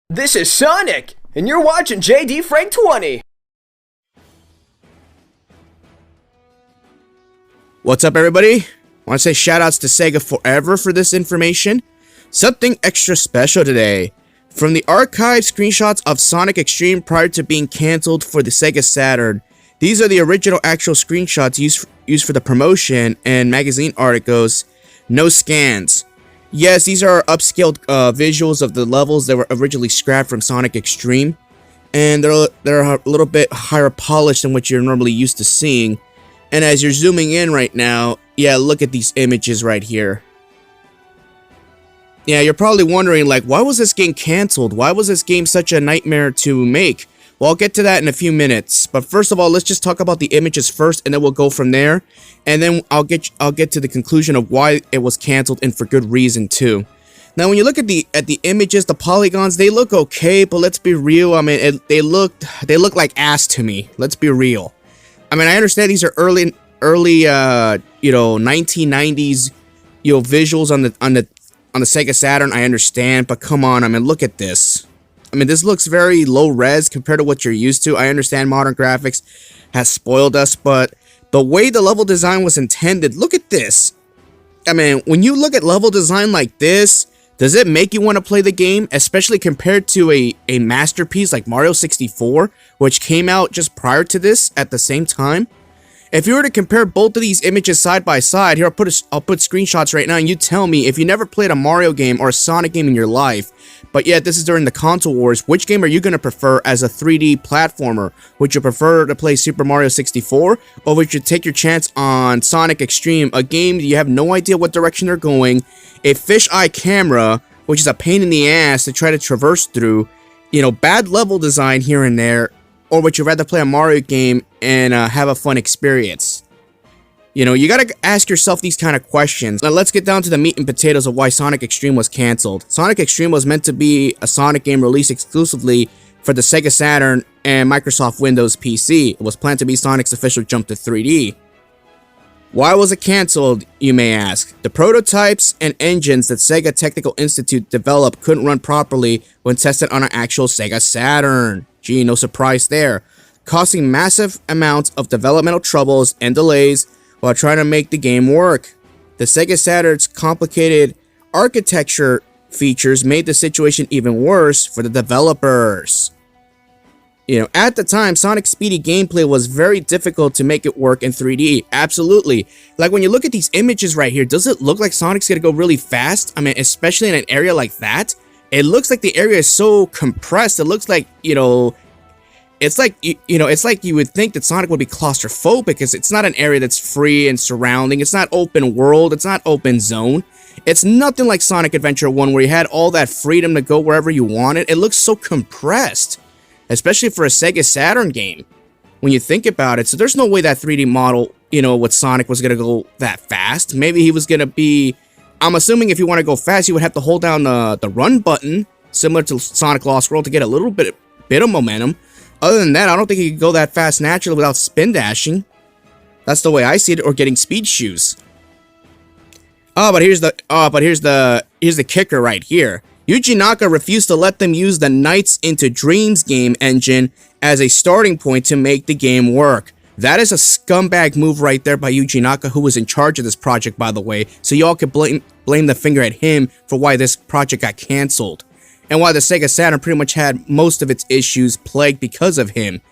This is Sonic, and you're watching JD Frank 20. What's up, everybody? Want to say shoutouts to Sega forever for this information. Something extra special today. From the archived screenshots of Sonic X-treme prior to being cancelled for the SEGA Saturn. These are the original actual screenshots used for the promotion and magazine articles. No scans. Yes, these are upscaled visuals of the levels that were originally scrapped from Sonic X-treme, and they're a little bit higher polished than what you're normally used to seeing. And as you're zooming in right now, yeah, look at these images right here. Yeah, you're probably wondering, like, why was this game canceled? Why was this game such a nightmare to make? Well, I'll get to that in a few minutes. But first of all, let's just talk about the images first, and then we'll go from there. And then I'll get to the conclusion of why it was canceled, and for good reason too. Now, when you look at the images, the polygons, they look okay, but let's be real. I mean, they look like ass to me. Let's be real. I mean, I understand these are early 1990s, visuals on the SEGA Saturn. I understand, but come on, I mean, look at this. I mean, this looks very low res compared to what you're used to. I understand modern graphics has spoiled us, but the way the level design was intended, look at this. I mean, when you look at level design like this, does it make you want to play the game? Especially compared to a masterpiece like Mario 64, which came out just prior to this at the same time? If you were to compare both of these images side by side, here I'll put screenshots right now, and you tell me, if you never played a Mario game or a Sonic game in your life, but yet this is during the console wars, which game are you going to prefer as a 3D platformer? Would you prefer to play Super Mario 64, or would you take your chance on Sonic X-treme, a game that you have no idea what direction they're going, a fisheye camera, which is a pain in the ass to try to traverse through, bad level design here and there, or would you rather play a Mario game and have a fun experience? You gotta ask yourself these kind of questions. Now let's get down to the meat and potatoes of why Sonic X-treme was cancelled. Sonic X-treme was meant to be a Sonic game released exclusively for the SEGA Saturn and Microsoft Windows PC. It was planned to be Sonic's official jump to 3D. Why was it cancelled, you may ask? The prototypes and engines that Sega Technical Institute developed couldn't run properly when tested on an actual SEGA Saturn. Gee, no surprise there. Causing massive amounts of developmental troubles and delays while trying to make the game work. The SEGA Saturn's complicated architecture features made the situation even worse for the developers. At the time, Sonic's speedy gameplay was very difficult to make it work in 3D. Absolutely. Like, when you look at these images right here, does it look like Sonic's gonna go really fast? I mean, especially in an area like that? It looks like the area is so compressed. It looks like, it's like you would think that Sonic would be claustrophobic, because it's not an area that's free and surrounding. It's not open world. It's not open zone. It's nothing like Sonic Adventure 1, where you had all that freedom to go wherever you wanted. It looks so compressed, especially for a Sega Saturn game, when you think about it. So there's no way that 3D model, with Sonic was going to go that fast. Maybe he was going to be, I'm assuming if you want to go fast, you would have to hold down the run button, similar to Sonic Lost World, to get a little bit of momentum. Other than that, I don't think he could go that fast naturally without spin dashing. That's the way I see it, or getting speed shoes. But here's the kicker right here. Yuji Naka refused to let them use the Nights into Dreams game engine as a starting point to make the game work. That is a scumbag move right there by Yuji Naka, who was in charge of this project, by the way. So y'all could blame the finger at him for why this project got cancelled, and why the SEGA Saturn pretty much had most of its issues plagued because of him.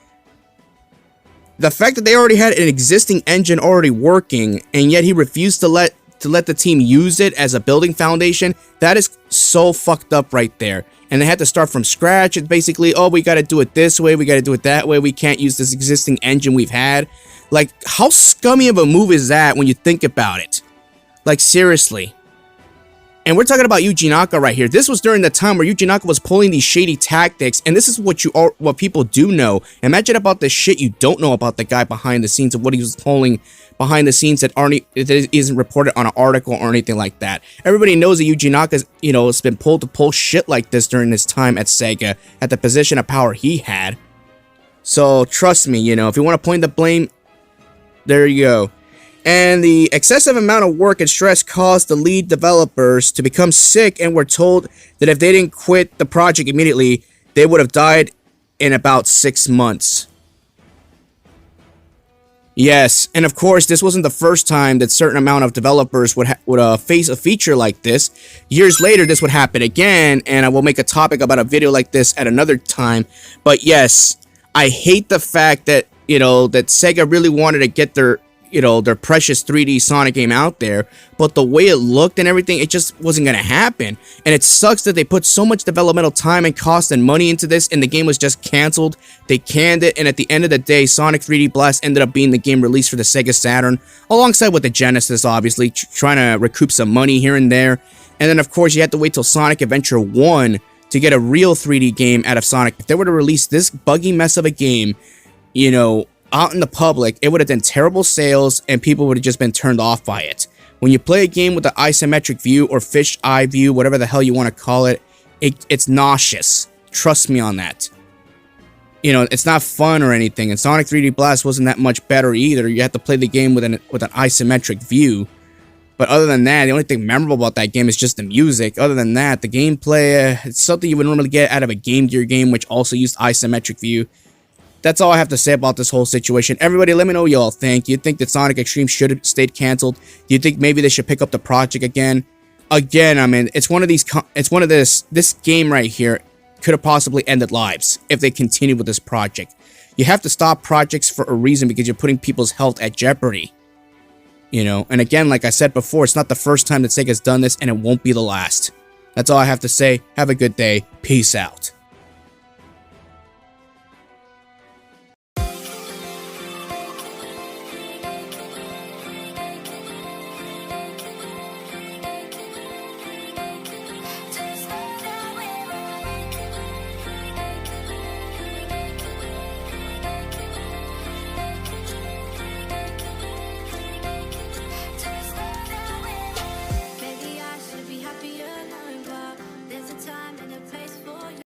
The fact that they already had an existing engine already working, and yet he refused to let the team use it as a building foundation, that is so fucked up right there. And they had to start from scratch. It's basically, oh, we got to do it this way, we got to do it that way, we can't use this existing engine we've had. Like, how scummy of a move is that when you think about it? Like, seriously. And we're talking about Yuji Naka right here. This was during the time where Yuji Naka was pulling these shady tactics, and this is what people do know. Imagine about the shit you don't know about the guy behind the scenes, of what he was pulling behind the scenes that isn't reported on an article or anything like that. Everybody knows that Yuji Naka's, has been pulled to pull shit like this during his time at Sega, at the position of power he had. So trust me, if you want to point the blame, there you go. And the excessive amount of work and stress caused the lead developers to become sick and were told that if they didn't quit the project immediately, they would have died in about 6 months. Yes, and of course, this wasn't the first time that certain amount of developers would face a feature like this. Years later, this would happen again, and I will make a topic about a video like this at another time. But yes, I hate the fact that, that Sega really wanted to get their precious 3D Sonic game out there, but the way it looked and everything, it just wasn't gonna happen. And it sucks that they put so much developmental time and cost and money into this, and the game was just canceled. They canned it, and at the end of the day, Sonic 3D Blast ended up being the game released for the Sega Saturn, alongside with the Genesis, obviously, trying to recoup some money here and there. And then, of course, you had to wait till Sonic Adventure 1 to get a real 3D game out of Sonic. If they were to release this buggy mess of a game, out in the public, it would have done terrible sales and people would have just been turned off by it. When you play a game with an isometric view or fish eye view, whatever the hell you want to call it, it's nauseous. Trust me on that. It's not fun or anything, and Sonic 3D Blast wasn't that much better either. You have to play the game with an isometric view. But other than that, the only thing memorable about that game is just the music. Other than that, the gameplay, it's something you would normally get out of a Game Gear game, which also used isometric view. That's all I have to say about this whole situation. Everybody, let me know what y'all think. You think that Sonic X-treme should have stayed canceled? Do you think maybe they should pick up the project again? Again, I mean, it's one of this game right here could have possibly ended lives if they continued with this project. You have to stop projects for a reason because you're putting people's health at jeopardy. And again, like I said before, it's not the first time that Sega's done this, and it won't be the last. That's all I have to say. Have a good day. Peace out.